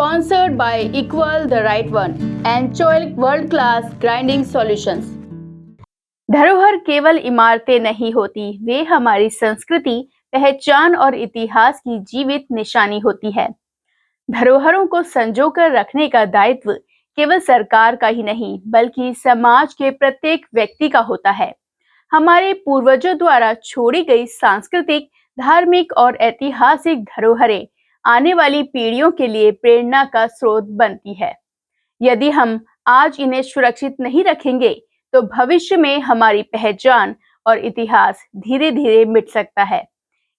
sponsored by Equal the Right One and Choic World Class Grinding Solutions। धरोहर केवल इमारतें नहीं होती, वे हमारी संस्कृति, पहचान और इतिहास की जीवित निशानी होती है। धरोहरों को संजोकर रखने का दायित्व केवल सरकार का ही नहीं, बल्कि समाज के प्रत्येक व्यक्ति का होता है। हमारे पूर्वजों द्वारा छोड़ी गई सांस्कृतिक, धार्मिक और ऐतिहासिक धरोहरें आने वाली पीढ़ियों के लिए प्रेरणा का स्रोत बनती है। यदि हम आज इन्हें सुरक्षित नहीं रखेंगे, तो भविष्य में हमारी पहचान और इतिहास धीरे धीरे मिट सकता है।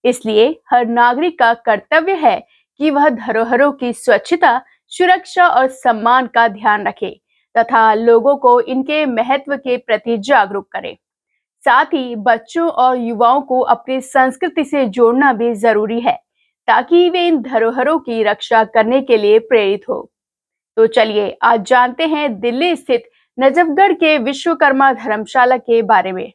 इसलिए हर नागरिक का कर्तव्य है कि वह धरोहरों की स्वच्छता, सुरक्षा और सम्मान का ध्यान रखे तथा लोगों को इनके महत्व के प्रति जागरूक करे। साथ ही बच्चों और युवाओं को अपनी संस्कृति से जोड़ना भी जरूरी है, ताकि वे इन धरोहरों की रक्षा करने के लिए प्रेरित हो। तो चलिए आज जानते हैं दिल्ली स्थित नजफगढ़ के विश्वकर्मा धर्मशाला के बारे में।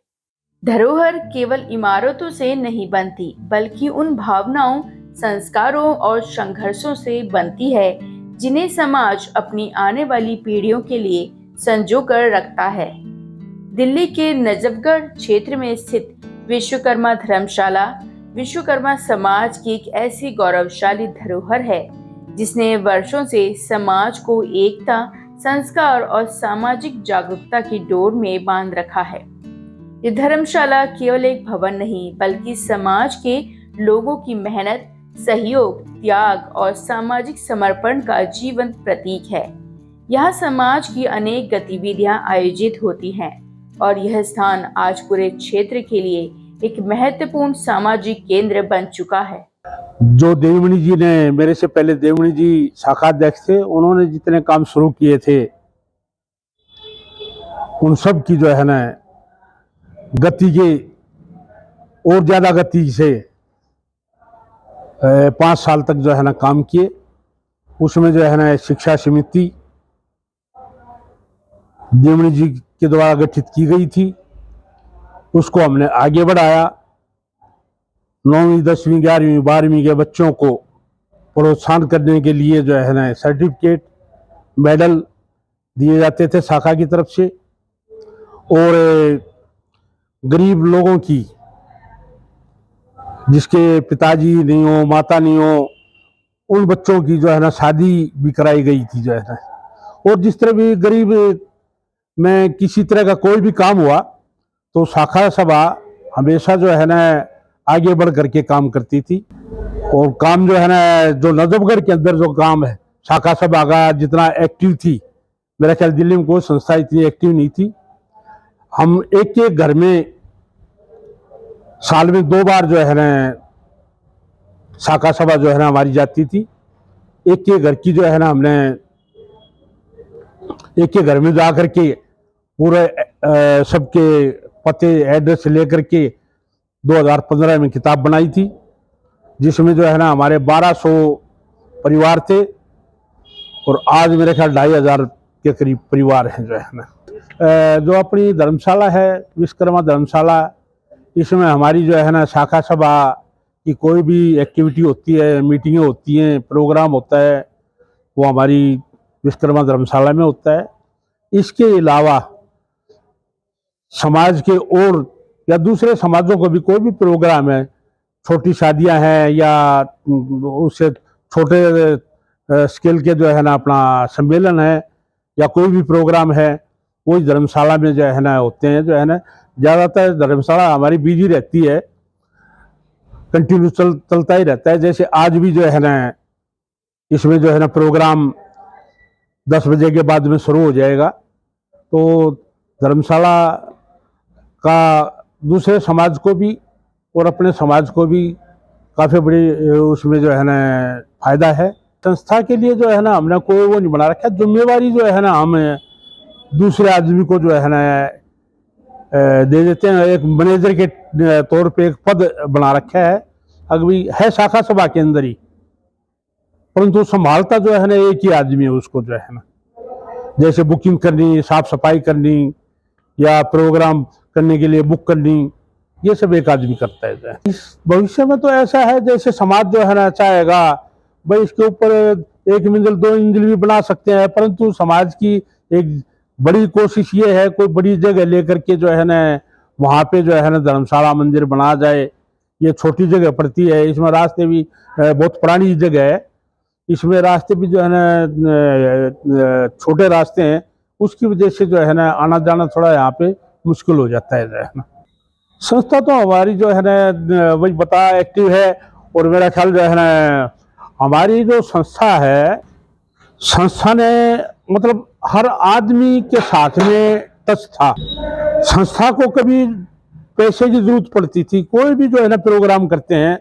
धरोहर केवल इमारतों से नहीं बनती, बल्कि उन भावनाओं, संस्कारों और संघर्षों से बनती है जिन्हें समाज अपनी आने वाली पीढ़ियों के लिए संजो कर रखता है। दिल्ली के नजफगढ़ क्षेत्र में स्थित विश्वकर्मा धर्मशाला विश्वकर्मा समाज की एक ऐसी गौरवशाली धरोहर है जिसने वर्षों से समाज को एकता, संस्कार और सामाजिक जागरूकता की डोर में बांध रखा है। ये धर्मशाला केवल एक भवन नहीं, बल्कि समाज के लोगों की मेहनत, सहयोग, त्याग और सामाजिक समर्पण का जीवंत प्रतीक है। यहाँ समाज की अनेक गतिविधियां आयोजित होती हैं और यह स्थान आज पूरे क्षेत्र के लिए एक महत्वपूर्ण सामाजिक केंद्र बन चुका है। जो देवमणि जी ने, मेरे से पहले देवमणि जी शाखाध्यक्ष थे, उन्होंने जितने काम शुरू किए थे उन सब की जो है ना गति के और ज्यादा गति से 5 साल तक जो है ना काम किए। उसमें जो है ना शिक्षा समिति देवमणि जी के द्वारा गठित की गई थी, उसको हमने आगे बढ़ाया। 9वीं, 10वीं, 11वीं, 12वीं के बच्चों को प्रोत्साहन करने के लिए जो है ना सर्टिफिकेट, मेडल दिए जाते थे शाखा की तरफ से। और गरीब लोगों की, जिसके पिताजी नहीं हो, माता नहीं हो, उन बच्चों की जो है ना शादी भी कराई गई थी जो है ना। और जिस तरह भी गरीब में किसी तरह का कोई भी काम हुआ तो शाखा सभा हमेशा जो है ना आगे बढ़ करके काम करती थी। और काम जो है ना, जो नजफगढ़ के अंदर जो काम है शाखा सभा का जितना एक्टिव थी, मेरा ख्याल दिल्ली में कोई संस्था इतनी एक्टिव नहीं थी। हम एक एक घर में साल में 2 बार जो है ना शाखा सभा जो है ना हमारी जाती थी। एक एक घर की जो है ना हमने एक एक घर में जा करके पूरे सबके पते, एड्रेस लेकर के 2015 में किताब बनाई थी, जिसमें जो है ना हमारे 1200 परिवार थे और आज मेरे ख्याल 2500 के करीब परिवार हैं जो है ना। जो अपनी धर्मशाला है विश्वकर्मा धर्मशाला, इसमें हमारी जो है ना शाखा सभा की कोई भी एक्टिविटी होती है, मीटिंगें होती हैं, प्रोग्राम होता है, वो हमारी विश्वकर्मा धर्मशाला में होता है। इसके अलावा समाज के और या दूसरे समाजों को भी कोई भी प्रोग्राम है, छोटी शादियां हैं या उससे छोटे स्केल के जो है ना अपना सम्मेलन है या कोई भी प्रोग्राम है, वो धर्मशाला में जो है ना होते हैं। जो है ना ज़्यादातर धर्मशाला हमारी बिजी रहती है, कंटिन्यू चलता ही रहता है। जैसे आज भी जो है ना इसमें जो है ना प्रोग्राम 10 बजे के बाद में शुरू हो जाएगा। तो धर्मशाला का दूसरे समाज को भी और अपने समाज को भी काफ़ी बड़ी उसमें जो है ना फायदा है। संस्था के लिए जो है ना हमने कोई वो नहीं बना रखा, जिम्मेवारी जो है ना हम दूसरे आदमी को जो है ना दे देते हैं। एक मैनेजर के तौर पे एक पद बना रखा है, अभी है शाखा सभा के अंदर ही, परंतु संभालता जो है ना एक ही आदमी है उसको जो है ना। जैसे बुकिंग करनी, साफ सफाई करनी या प्रोग्राम करने के लिए बुक करनी, ये सब एक आदमी करता है। इस भविष्य में तो ऐसा है जैसे समाज जो है ना चाहेगा भाई इसके ऊपर एक मंजिल 2 मंजिल भी बना सकते हैं, परंतु समाज की एक बड़ी कोशिश ये है कोई बड़ी जगह लेकर के जो है ना वहाँ पे जो है ना धर्मशाला मंदिर बना जाए। ये छोटी जगह पड़ती है, इसमें रास्ते भी बहुत पुरानी जगह है, इसमें रास्ते भी जो है ना छोटे रास्ते हैं, उसकी वजह से जो है ना आना जाना थोड़ा यहाँ पे मुश्किल हो जाता है जो है ना। संस्था तो हमारी जो है ना वही बता एक्टिव है, और मेरा ख्याल जो है ना हमारी जो संस्था है, संस्था ने मतलब हर आदमी के साथ में टच था। संस्था को कभी पैसे की जरूरत पड़ती थी, कोई भी जो है ना प्रोग्राम करते हैं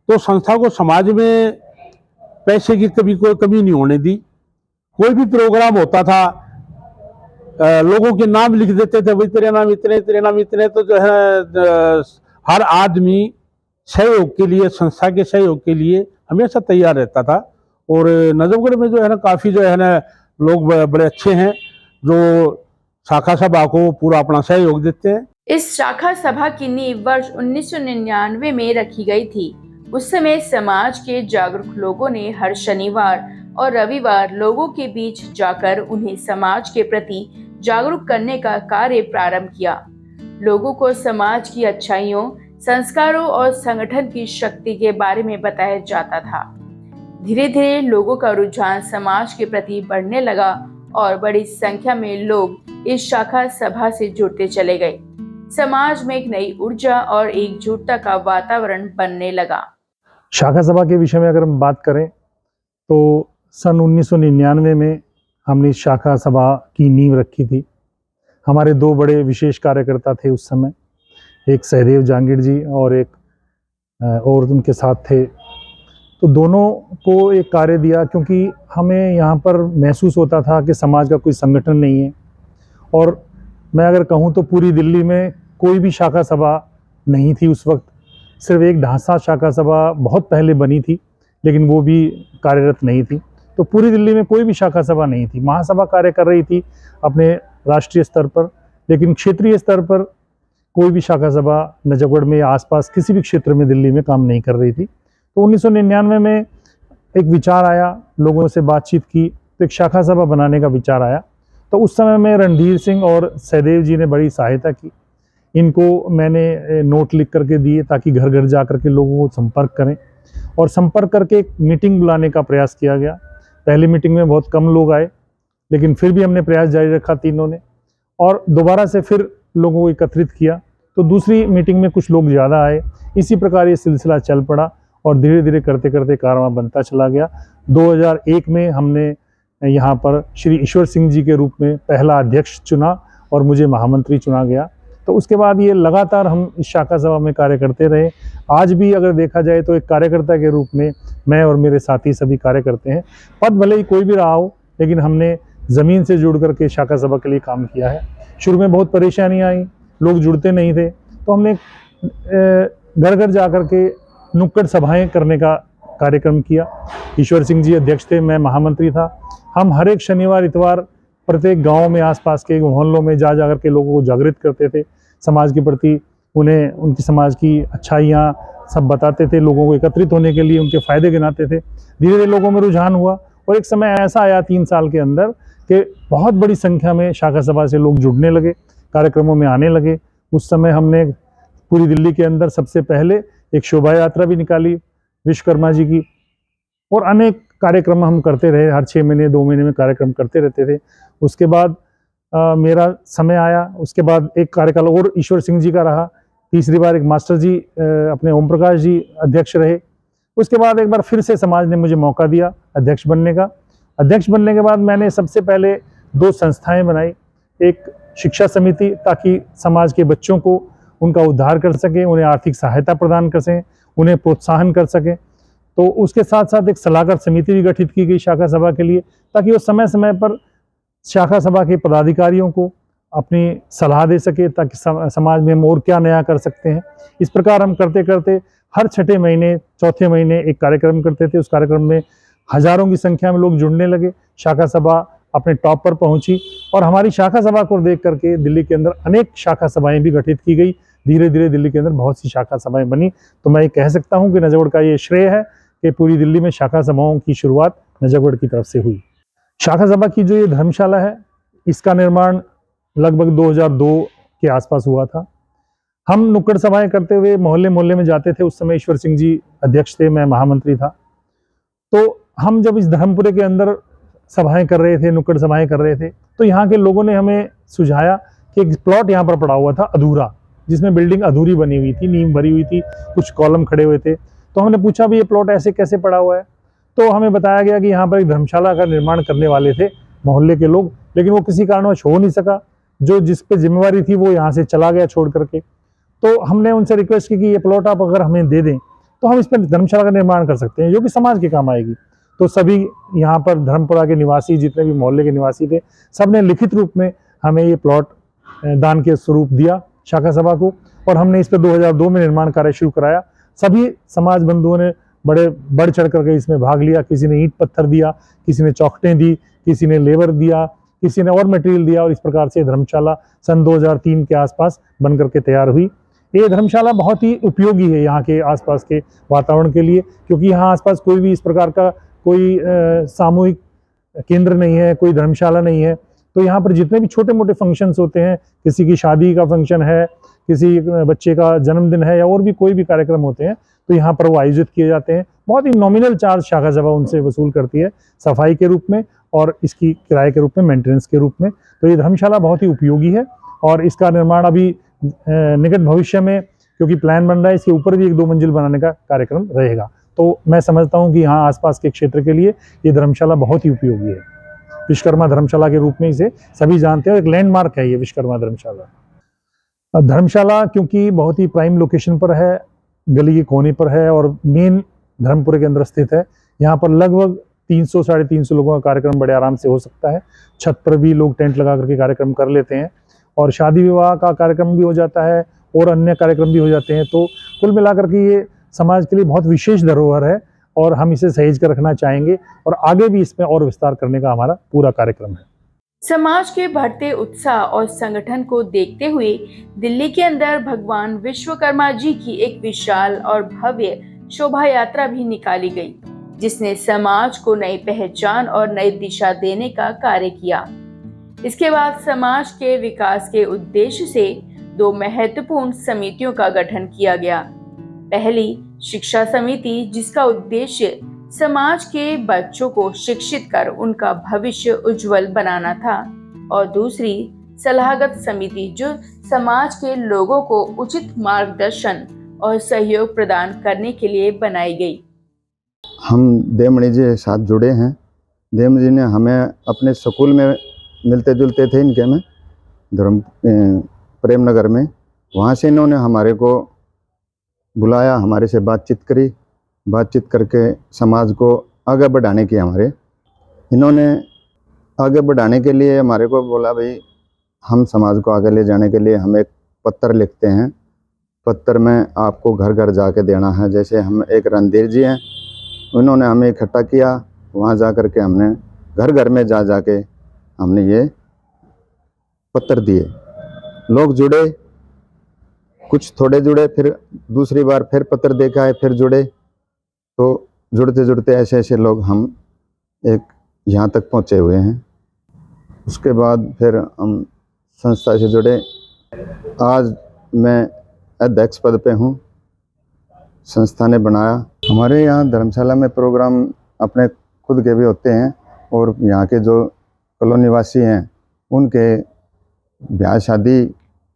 तो संस्था को समाज में पैसे की कभी कोई कमी नहीं होने दी। कोई भी प्रोग्राम होता था लोगों के नाम लिख देते थे, भाई तेरे नाम इतने तेरे नाम इतने, तो जो है हर आदमी सहयोग के लिए, संस्था के सहयोग के लिए हमेशा तैयार रहता था। और नजफगढ़ में जो है ना काफ़ी जो है ना लोग बड़े अच्छे हैं जो शाखा सभा को पूरा अपना सहयोग देते हैं। इस शाखा सभा की नींव वर्ष 1999 में रखी गई थी। उस समय समाज के जागरूक लोगों ने हर शनिवार और रविवार लोगों के बीच जाकर उन्हें समाज के प्रति जागरूक करने का कार्य प्रारंभ किया। लोगों को समाज की अच्छाइयों, संस्कारों और संगठन की शक्ति के बारे में बताया जाता था। धीरे धीरे लोगों का रुझान समाज के प्रति बढ़ने लगा और बड़ी संख्या में लोग इस शाखा सभा से जुड़ते चले गए। समाज में एक नई ऊर्जा और एकजुटता का वातावरण बनने लगा। शाखा सभा के विषय में अगर हम बात करें तो सन 1999 में हमने इस शाखा सभा की नींव रखी थी। हमारे दो बड़े विशेष कार्यकर्ता थे उस समय, एक सहदेव जहांगीर जी और एक और उनके साथ थे। तो दोनों को एक कार्य दिया, क्योंकि हमें यहाँ पर महसूस होता था कि समाज का कोई संगठन नहीं है। और मैं अगर कहूँ तो पूरी दिल्ली में कोई भी शाखा सभा नहीं थी उस वक्त। सिर्फ एक ढांसा शाखा सभा बहुत पहले बनी थी, लेकिन वो भी कार्यरत नहीं थी। तो पूरी दिल्ली में कोई भी शाखा सभा नहीं थी। महासभा कार्य कर रही थी अपने राष्ट्रीय स्तर पर, लेकिन क्षेत्रीय स्तर पर कोई भी शाखा सभा नजफगढ़ में या आसपास किसी भी क्षेत्र में दिल्ली में काम नहीं कर रही थी। तो 1999 में एक विचार आया, लोगों से बातचीत की तो एक शाखा सभा बनाने का विचार आया। तो उस समय में रणधीर सिंह और सहदेव जी ने बड़ी सहायता की। इनको मैंने नोट लिख करके दिए ताकि घर घर जा करके लोगों को संपर्क करें, और संपर्क करके एक मीटिंग बुलाने का प्रयास किया गया। पहली मीटिंग में बहुत कम लोग आए, लेकिन फिर भी हमने प्रयास जारी रखा तीनों ने, और दोबारा से फिर लोगों को एकत्रित किया। तो दूसरी मीटिंग में कुछ लोग ज़्यादा आए। इसी प्रकार ये सिलसिला चल पड़ा और धीरे धीरे करते करते कारवां बनता चला गया। 2001 में हमने यहाँ पर श्री ईश्वर सिंह जी के रूप में पहला अध्यक्ष चुना और मुझे महामंत्री चुना गया। तो उसके बाद ये लगातार हम इस शाखा सभा में कार्य करते रहे। आज भी अगर देखा जाए तो एक कार्यकर्ता के रूप में मैं और मेरे साथी सभी कार्य करते हैं। पद भले ही कोई भी रहा हो, लेकिन हमने ज़मीन से जुड़ करके शाखा सभा के लिए काम किया है। शुरू में बहुत परेशानियाँ आई, लोग जुड़ते नहीं थे, तो हमने घर घर जा कर के नुक्कड़ सभाएं करने का कार्यक्रम किया। ईश्वर सिंह जी अध्यक्ष थे, मैं महामंत्री था। हम हर एक शनिवार इतवार प्रत्येक गांव में, आसपास के मोहल्लों में जा कर के लोगों को जागृत करते थे समाज के प्रति। उन्हें उनकी समाज की अच्छाइयाँ सब बताते थे, लोगों को एकत्रित होने के लिए उनके फ़ायदे गिनाते थे। धीरे धीरे लोगों में रुझान हुआ और एक समय ऐसा आया 3 साल के अंदर कि बहुत बड़ी संख्या में शाखा सभा से लोग जुड़ने लगे, कार्यक्रमों में आने लगे। उस समय हमने पूरी दिल्ली के अंदर सबसे पहले एक शोभा यात्रा भी निकाली विश्वकर्मा जी की, और अनेक कार्यक्रम हम करते रहे। हर 6 महीने 2 महीने में कार्यक्रम करते रहते थे। उसके बाद मेरा समय आया, उसके बाद एक कार्यकाल और ईश्वर सिंह जी का रहा। तीसरी बार एक मास्टर जी अपने ओम प्रकाश जी अध्यक्ष रहे। उसके बाद एक बार फिर से समाज ने मुझे मौका दिया अध्यक्ष बनने का। अध्यक्ष बनने के बाद मैंने सबसे पहले 2 संस्थाएं बनाई। एक शिक्षा समिति, ताकि समाज के बच्चों को उनका उद्धार कर सकें, उन्हें आर्थिक सहायता प्रदान कर सकें, उन्हें प्रोत्साहन कर सकें। तो उसके साथ साथ एक सलाहकार समिति भी गठित की गई शाखा सभा के लिए, ताकि वो समय समय पर शाखा सभा के पदाधिकारियों को अपनी सलाह दे सके, ताकि समाज में हम और क्या नया कर सकते हैं। इस प्रकार हम करते करते हर 6ठे महीने 4थे महीने एक कार्यक्रम करते थे। उस कार्यक्रम में हजारों की संख्या में लोग जुड़ने लगे। शाखा सभा अपने टॉप पर पहुंची, और हमारी शाखा सभा को देख करके दिल्ली के अंदर अनेक शाखा सभाएं भी गठित की गई। धीरे धीरे दिल्ली के अंदर बहुत सी शाखा सभाएं बनी। तो मैं ये कह सकता हूं कि नजफगढ़ का ये श्रेय है कि पूरी दिल्ली में शाखा सभाओं की शुरुआत नजफगढ़ की तरफ से हुई। शाखा सभा की जो ये धर्मशाला है, इसका निर्माण लगभग 2002 के आसपास हुआ था। हम नुक्कड़ सभाएं करते हुए मोहल्ले मोहल्ले में जाते थे। उस समय ईश्वर सिंह जी अध्यक्ष थे, मैं महामंत्री था। तो हम जब इस धर्मपुरे के अंदर सभाएं कर रहे थे, नुक्कड़ सभाएं कर रहे थे, तो यहाँ के लोगों ने हमें सुझाया कि एक प्लॉट यहाँ पर पड़ा हुआ था अधूरा, जिसमें बिल्डिंग अधूरी बनी हुई थी, नींव भरी हुई थी, कुछ कॉलम खड़े हुए थे। तो हमने पूछा भी ये प्लॉट ऐसे कैसे पड़ा हुआ है। तो हमें बताया गया कि यहाँ पर एक धर्मशाला का निर्माण करने वाले थे मोहल्ले के लोग, लेकिन वो किसी कारणवश हो नहीं सका। जो जिस पे जिम्मेवारी थी वो यहाँ से चला गया छोड़ करके। तो हमने उनसे रिक्वेस्ट की कि ये प्लॉट आप अगर हमें दे दें तो हम इस पर धर्मशाला का निर्माण कर सकते हैं, जो कि समाज के काम आएगी। तो सभी यहाँ पर धर्मपुरा के निवासी, जितने भी मोहल्ले के निवासी थे, सब ने लिखित रूप में हमें ये प्लॉट दान के स्वरूप दिया शाखा सभा को, और हमने इस पर 2002 में निर्माण कार्य शुरू कराया। सभी समाज बंधुओं ने बड़े बढ़ चढ़ करके इसमें भाग लिया। किसी ने ईंट पत्थर दिया, किसी ने चौखटें दी, किसी ने लेबर दिया, किसी ने और मटेरियल दिया, और इस प्रकार से धर्मशाला सन 2003 के आसपास बन करके तैयार हुई। ये धर्मशाला बहुत ही उपयोगी है यहाँ के आसपास के वातावरण के लिए, क्योंकि यहाँ आसपास कोई भी इस प्रकार का कोई सामूहिक केंद्र नहीं है, कोई धर्मशाला नहीं है। तो यहाँ पर जितने भी छोटे मोटे फंक्शंस होते हैं, किसी की शादी का फंक्शन है, किसी बच्चे का जन्मदिन है, या और भी कोई भी कार्यक्रम होते हैं, तो यहाँ पर वो आयोजित किए जाते हैं। बहुत ही नॉमिनल चार्ज शाखा सभा उनसे वसूल करती है, सफाई के रूप में और इसकी किराए के रूप में, मेंटेनेंस के रूप में। तो ये धर्मशाला बहुत ही उपयोगी है, और इसका निर्माण अभी निकट भविष्य में, क्योंकि प्लान बन रहा है, इसके ऊपर भी 1-2 मंजिल बनाने का कार्यक्रम रहेगा। तो मैं समझता हूँ कि यहाँ आसपास के क्षेत्र के लिए ये धर्मशाला बहुत ही उपयोगी है। विश्वकर्मा धर्मशाला के रूप में इसे सभी जानते हैं, एक लैंडमार्क है ये विश्वकर्मा धर्मशाला। धर्मशाला क्योंकि बहुत ही प्राइम लोकेशन पर है, गली के कोने पर है और मेन धर्मपुरे के अंदर स्थित है, यहाँ पर लगभग 300-350 लोगों का कार्यक्रम बड़े आराम से हो सकता है। छत पर भी लोग टेंट लगा करके कार्यक्रम कर लेते हैं, और शादी विवाह का कार्यक्रम भी हो जाता है, और अन्य कार्यक्रम भी हो जाते हैं। तो कुल मिलाकर के ये समाज के लिए बहुत विशेष धरोहर है, और हम इसे सहेज कर रखना चाहेंगे, और आगे भी इसमें और विस्तार करने का हमारा पूरा कार्यक्रम है। समाज के बढ़ते उत्साह और संगठन को देखते हुए दिल्ली के अंदर भगवान विश्वकर्मा जी की एक विशाल और भव्य शोभा यात्रा भी निकाली गई, जिसने समाज को नई पहचान और नई दिशा देने का कार्य किया। इसके बाद समाज के विकास के उद्देश्य से 2 महत्वपूर्ण समितियों का गठन किया गया। पहली शिक्षा समिति, जिसका उद्देश्य समाज के बच्चों को शिक्षित कर उनका भविष्य उज्जवल बनाना था, और दूसरी सलाहगत समिति, जो समाज के लोगों को उचित मार्गदर्शन और सहयोग प्रदान करने के लिए बनाई गई। हम देवमणि जी के साथ जुड़े हैं। देवमणि जी ने हमें अपने स्कूल में मिलते जुलते थे, इनके में प्रेम नगर में, वहाँ से इन्होंने हमारे को बुलाया, हमारे से बातचीत करके समाज को आगे बढ़ाने की इन्होंने आगे बढ़ाने के लिए हमारे को बोला, भाई हम समाज को आगे ले जाने के लिए हम एक पत्र लिखते हैं, पत्र में आपको घर घर जाके देना है। जैसे हम एक रणधीर जी हैं, उन्होंने हमें इकट्ठा किया, वहाँ जा कर के हमने घर घर में जाके हमने ये पत्र दिए। लोग जुड़े, कुछ थोड़े जुड़े, फिर दूसरी बार फिर पत्र देखा है, फिर जुड़े। तो जुड़ते जुड़ते ऐसे लोग हम एक यहाँ तक पहुँचे हुए हैं। उसके बाद फिर हम संस्था से जुड़े। आज मैं अध्यक्ष पद पे हूँ, संस्था ने बनाया। हमारे यहाँ धर्मशाला में प्रोग्राम अपने खुद के भी होते हैं, और यहाँ के जो कॉलोनी वासी हैं उनके ब्याह शादी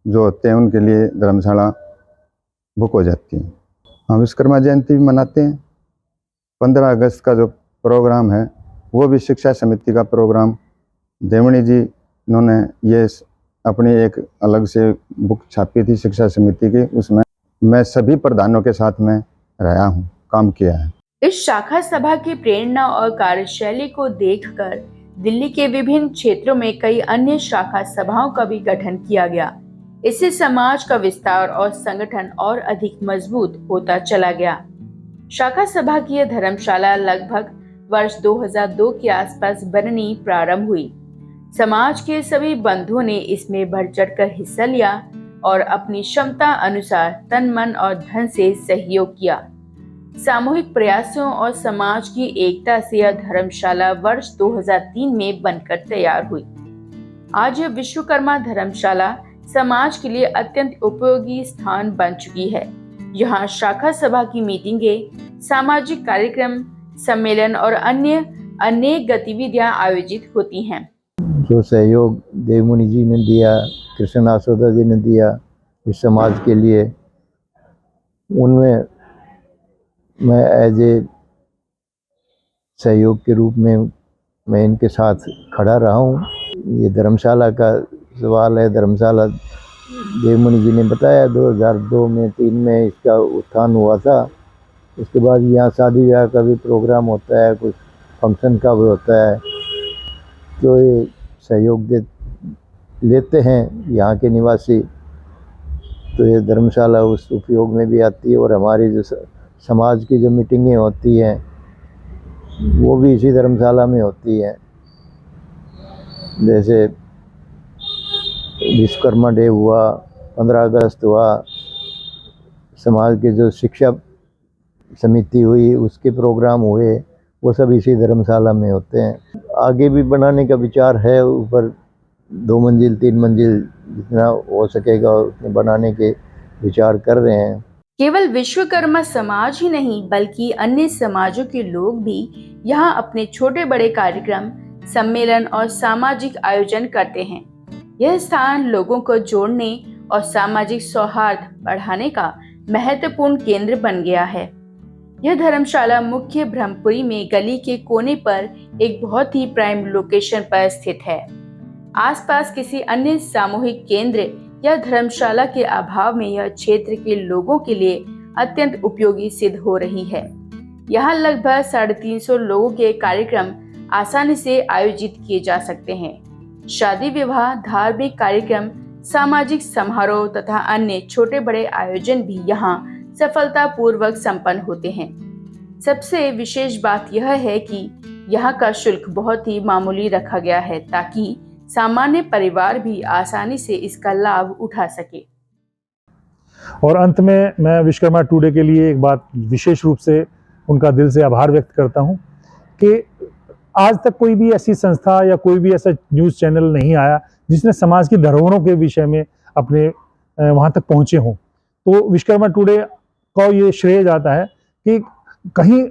जो होते हैं उनके लिए धर्मशाला बुक हो जाती है। हम विश्वकर्मा जयंती भी मनाते हैं। 15 अगस्त का जो प्रोग्राम है वो भी शिक्षा समिति का प्रोग्राम, देवमणि जी इन्होंने ये अपनी एक अलग से बुक छापी थी शिक्षा समिति की, उसमें मैं सभी प्रधानों के साथ में रहा हूँ, काम किया है। इस शाखा सभा की प्रेरणा और कार्यशैली को देखकर दिल्ली के विभिन्न क्षेत्रों में कई अन्य शाखा सभाओं का भी गठन किया गया। इससे समाज का विस्तार और संगठन और अधिक मजबूत होता चला गया। शाखा सभा की यह धर्मशाला लगभग वर्ष 2002 के आसपास बननी प्रारंभ हुई। समाज के सभी बंधुओं ने इसमें बढ़ चढ़कर हिस्सा लिया और अपनी क्षमता अनुसार तन मन और धन से सहयोग किया। सामूहिक प्रयासों और समाज की एकता से यह धर्मशाला वर्ष 2003 में बनकर तैयार हुई। आज यह विश्वकर्मा धर्मशाला समाज के लिए अत्यंत उपयोगी स्थान बन चुकी है। यहाँ शाखा सभा की मीटिंगें, सामाजिक कार्यक्रम, सम्मेलन और अन्य अनेक गतिविधियां आयोजित होती हैं। जो सहयोग देवमुनि जी ने दिया, कृष्ण आसोदा जी ने दिया इस समाज के लिए, उनमें मैं एज ए सहयोग के रूप में मैं इनके साथ खड़ा रहा हूँ। ये धर्मशाला का सवाल है। धर्मशाला देवमुनि जी ने बताया 2002 में 3 में इसका उत्थान हुआ था। उसके बाद यहाँ शादी ब्याह का भी प्रोग्राम होता है, कुछ फंक्शन का भी होता है, तो ये सहयोग लेते हैं यहाँ के निवासी, तो ये धर्मशाला उस उपयोग में भी आती है। और हमारी जो समाज की जो मीटिंगें होती हैं वो भी इसी धर्मशाला में होती हैं। जैसे विश्वकर्मा डे हुआ, 15 अगस्त हुआ, समाज के जो शिक्षा समिति हुई उसके प्रोग्राम हुए, वो सब इसी धर्मशाला में होते हैं। आगे भी बनाने का विचार है, ऊपर 2 मंजिल 3 मंजिल जितना हो सकेगा उतने बनाने के विचार कर रहे हैं। केवल विश्वकर्मा समाज ही नहीं बल्कि अन्य समाजों के लोग भी यहाँ अपने छोटे बड़े कार्यक्रम, सम्मेलन और सामाजिक आयोजन करते हैं। यह स्थान लोगों को जोड़ने और सामाजिक सौहार्द बढ़ाने का महत्वपूर्ण केंद्र बन गया है। यह धर्मशाला मुख्य ब्रह्मपुरी में गली के कोने पर एक बहुत ही प्राइम लोकेशन पर स्थित है। आसपास किसी अन्य सामूहिक केंद्र या धर्मशाला के अभाव में यह क्षेत्र के लोगों के लिए अत्यंत उपयोगी सिद्ध हो रही है। यहाँ लगभग 350 लोगों के कार्यक्रम आसानी से आयोजित किए जा सकते हैं। शादी विवाह, धार्मिक कार्यक्रम, सामाजिक समारोह तथा अन्य छोटे बड़े आयोजन भी यहाँ सफलतापूर्वक संपन्न होते हैं। सबसे विशेष बात यह है कि यहाँ का शुल्क बहुत ही मामूली रखा गया है ताकि सामान्य परिवार भी आसानी से इसका लाभ उठा सके। और अंत में मैं विश्वकर्मा टुडे के लिए एक बात विशेष रूप से उनका दिल से आभार व्यक्त करता हूँ कि आज तक कोई भी ऐसी संस्था या कोई भी ऐसा न्यूज़ चैनल नहीं आया जिसने समाज की धरोहरों के विषय में अपने वहाँ तक पहुँचे हों। तो विश्वकर्मा टुडे को ये श्रेय जाता है कि कहीं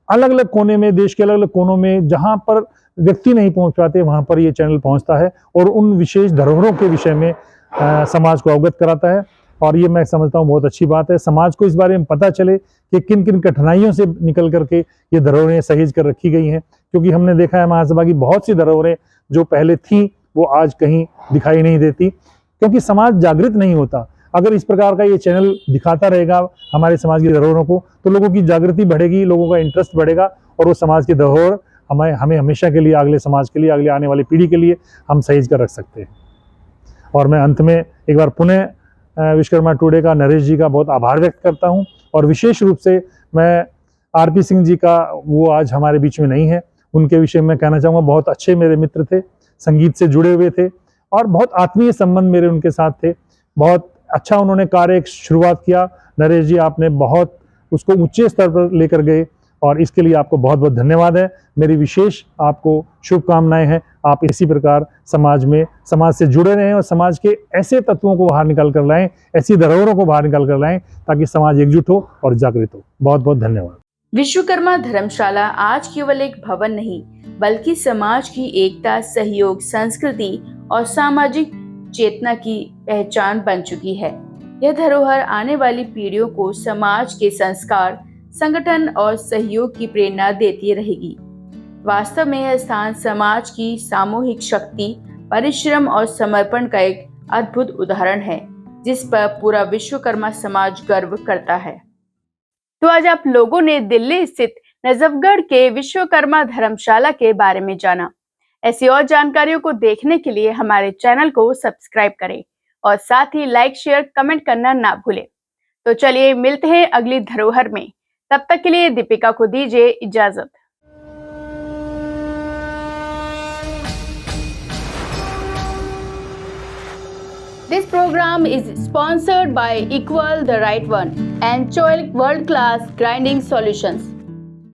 अलग अलग कोने में, देश के अलग अलग कोनों में जहाँ पर व्यक्ति नहीं पहुँच पाते वहाँ पर ये चैनल पहुँचता है और उन विशेष धरोहरों के विषय में समाज को अवगत कराता है। और ये मैं समझता हूँ बहुत अच्छी बात है। समाज को इस बारे में पता चले कि किन किन कठिनाइयों से निकल करके ये धरोहरें सहेज कर रखी गई हैं, क्योंकि हमने देखा है महासभा की बहुत सी धरोहरें जो पहले थी वो आज कहीं दिखाई नहीं देती, क्योंकि समाज जागृत नहीं होता। अगर इस प्रकार का ये चैनल दिखाता रहेगा हमारे समाज की धरोहरों को तो लोगों की जागृति बढ़ेगी, लोगों का इंटरेस्ट बढ़ेगा और वो समाज की धरोहर हमें हमेशा के लिए, अगले समाज के लिए, अगले आने वाली पीढ़ी के लिए हम सहेज कर रख सकते हैं। और मैं अंत में एक बार पुनः विश्वकर्मा टुडे का, नरेश जी का बहुत आभार व्यक्त करता हूं। और विशेष रूप से मैं आरपी सिंह जी का, वो आज हमारे बीच में नहीं है, उनके विषय में कहना चाहूँगा बहुत अच्छे मेरे मित्र थे, संगीत से जुड़े हुए थे और बहुत आत्मीय संबंध मेरे उनके साथ थे। बहुत अच्छा उन्होंने कार्य शुरुआत किया। नरेश जी, आपने बहुत उसको ऊंचे स्तर पर लेकर गए और इसके लिए आपको बहुत बहुत धन्यवाद है। मेरी विशेष आपको शुभकामनाएं हैं। आप इसी प्रकार समाज से जुड़े रहें और समाज के ऐसे तत्वों को बाहर निकाल कर लाएं, ऐसी धरोहरों को बाहर निकाल कर लाएं ताकि समाज एकजुट हो और जागृत हो। बहुत बहुत धन्यवाद। विश्वकर्मा धर्मशाला आज केवल एक भवन नहीं बल्कि समाज की एकता, सहयोग, संस्कृति और सामाजिक चेतना की पहचान बन चुकी है। यह धरोहर आने वाली पीढ़ियों को समाज के संस्कार, संगठन और सहयोग की प्रेरणा देती रहेगी। वास्तव में यह स्थान समाज की सामूहिक शक्ति, परिश्रम और समर्पण का एक अद्भुत उदाहरण है जिस पर पूरा विश्वकर्मा समाज गर्व करता है। तो आज आप लोगों ने दिल्ली स्थित नजफगढ़ के विश्वकर्मा धर्मशाला के बारे में जाना। ऐसी और जानकारियों को देखने के लिए हमारे चैनल को सब्सक्राइब करें और साथ ही लाइक, शेयर, कमेंट करना ना भूलें। तो चलिए मिलते हैं अगली धरोहर में। तब तक के लिए दीपिका को दीजिए इजाजत। This program is sponsored by Equal the Right One and Choilik World Class Grinding Solutions.